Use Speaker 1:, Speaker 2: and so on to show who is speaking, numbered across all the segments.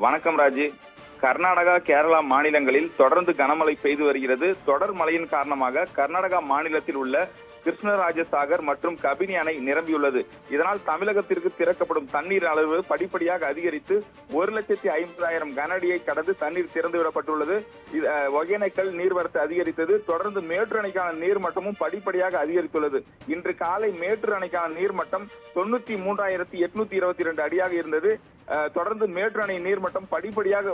Speaker 1: வணக்கம் ராஜி. கர்நாடகா, கேரளா மாநிலங்களில் தொடர்ந்து கனமழை பெய்து வருகிறது. தொடர் மழையின் காரணமாக கர்நாடகா மாநிலத்தில் உள்ள கிருஷ்ணராஜசாகர் மற்றும் கபினி அணை நிரம்பியுள்ளது. இதனால் தமிழகத்திற்கு திறக்கப்படும் தண்ணீர் அளவு படிப்படியாக அதிகரித்து 1,50,000 கன அடியை கடந்து தண்ணீர் திறந்துவிடப்பட்டுள்ளது. ஒகேனக்கல் நீர்வரத்து அதிகரித்தது. தொடர்ந்து மேட்டூர் அணைக்கான நீர்மட்டமும் படிப்படியாக அதிகரித்துள்ளது. இன்று காலை மேட்டூர் அணைக்கான நீர்மட்டம் 93,822 அடியாக இருந்தது. தொடர்ந்து மேட்டூர் அணை நீர்மட்டம் படிப்படியாக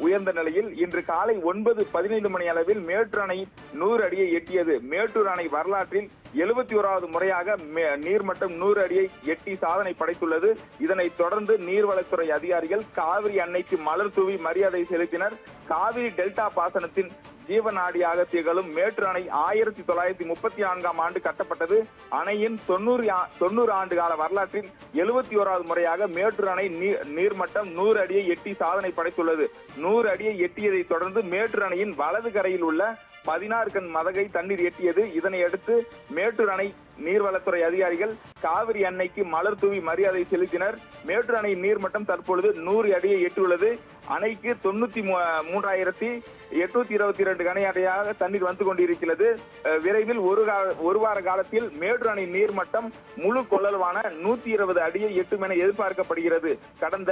Speaker 1: உயர்ந்த நிலையில் இன்று காலை 9:15 மணி அளவில் மேட்டூர் அணை 100 அடியை எட்டியது. மேட்டூர் அணை வரலாற்றில் 71வது முறையாக நீர்மட்டம் 100 அடியை எட்டி சாதனை படைத்துள்ளது. இதனைத் தொடர்ந்து நீர்வளத்துறை அதிகாரிகள் காவிரி அன்னைக்கு மலர் தூவி மரியாதை செலுத்தினர். காவிரி டெல்டா பாசனத்தின் ஜீவநாடியாக திகழும் மேட்டூர் அணை 1934ஆம் ஆண்டு கட்டப்பட்டது. அணையின் 90 ஆண்டு கால வரலாற்றில் 71வது முறையாக மேட்டூர் அணை நீர்மட்டம் 100 அடியை எட்டி சாதனை படைத்துள்ளது. 100 அடியை எட்டியதை தொடர்ந்து மேட்டூர் அணையின் வலது கரையில் உள்ள 16 கண் மதகை தண்ணீர் எட்டியது. இதனை அடுத்து மேட்டூர் அணை நீர்வளத்துறை அதிகாரிகள் காவிரி அன்னைக்கு மலர் தூவி மரியாதை செலுத்தினர். மேட்டூர் அணை நீர்மட்டம் தற்பொழுது 100 அடியை எட்டியுள்ளது. அணைக்கு 93,822 கன அடியாக தண்ணீர் வந்து கொண்டிருக்கிறது. விரைவில் ஒரு வார காலத்தில் மேட்டூர் அணை நீர்மட்டம் முழு கொள்ளளவான 120 அடியை எட்டும் என எதிர்பார்க்கப்படுகிறது. கடந்த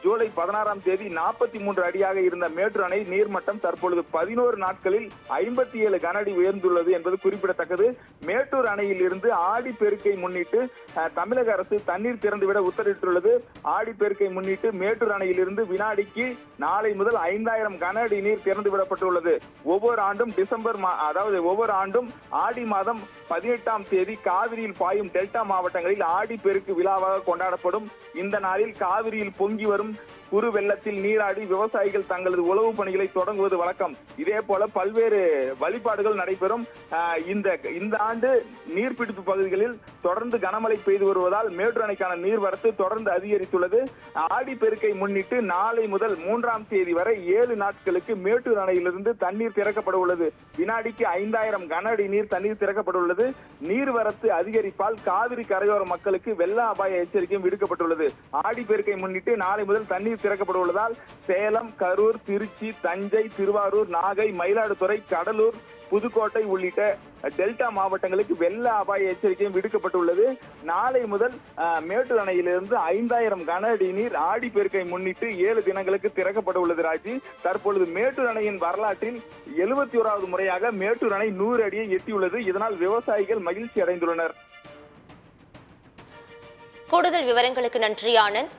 Speaker 1: ஜூலை 16ஆம் தேதி 43 அடியாக இருந்த மேட்டூர் அணை நீர்மட்டம் தற்பொழுது 11 நாட்களில் 57 கன அடி உயர்ந்துள்ளது என்பது குறிப்பிடத்தக்கது. மேட்டூர் அணையில் இருந்து ஆடி பெருக்கை முன்னிட்டு தமிழக அரசு தண்ணீர் திறந்துவிட உத்தரவிட்டுள்ளது. ஆடி பெருக்கை முன்னிட்டு மேட்டூர் அணையில் இருந்து வினாடிக்கு நாளை முதல் 5,000 கன அடி நீர் திறந்துவிடப்பட்டுள்ளது. ஒவ்வொரு ஆண்டும் ஆடி மாதம் 18ஆம் தேதி காவிரியில் பாயும் டெல்டா மாவட்டங்களில் ஆடி பெருக்கு விழாவாக கொண்டாடப்படும். இந்த நாளில் காவிரியில் பொங்கி வரும் குறு வெள்ளத்தில் நீராடி விவசாயிகள் தங்களது உழவு பணிகளை தொடங்குவது வழக்கம். இதே போல பல்வேறு வழிபாடுகள் நடைபெறும். இந்த ஆண்டு நீர்பிடிப்பு பகுதிகளில் தொடர்ந்து கனமழை பெய்து வருவதால் மேட்டூர் அணைக்கான நீர்வரத்து தொடர்ந்து அதிகரித்துள்ளது. ஆடி பெருக்கை முன்னிட்டு நாளை முதல் 3ஆம் தேதி வரை 7 நாட்களுக்கு மேட்டூர் அணையிலிருந்து தண்ணீர் திறக்கப்பட உள்ளது. வினாடிக்கு 5,000 கன அடி நீர் தண்ணீர் திறக்கப்பட உள்ளது. நீர்வரத்து அதிகரிப்பால் காவிரி கரையோர மக்களுக்கு வெள்ள அபாய எச்சரிக்கையும் விடுக்கப்பட்டுள்ளது. ஆடி பெருக்கை முன்னிட்டு நாளை முதல் தண்ணீர் திறக்கப்பட உள்ளதால் சேலம், கரூர், திருச்சி, தஞ்சை, திருவாரூர், நாகை, மயிலாடுதுறை, கடலூர், புதுக்கோட்டை உள்ளிட்ட டெல்டா மாவட்டங்களுக்கு வெள்ள அபாய எச்சரிக்கையும் விடுக்கப்பட்டுள்ளது. நாளை முதல் மேட்டூர் அணையிலிருந்து 5,000 கன அடி நீர் ஆடி பெருக்கை முன்னிட்டு 7 தினங்களுக்கு திறக்கப்பட உள்ளது. ராஜி, தற்பொழுது மேட்டூர் அணையின் வரலாற்றில் 71வது முறையாக மேட்டூர் அணை 100 அடியை எட்டியுள்ளது. இதனால் விவசாயிகள் மகிழ்ச்சி அடைந்துள்ளனர்.
Speaker 2: கூடுதல் விவரங்களுக்கு நன்றி ஆனந்த்.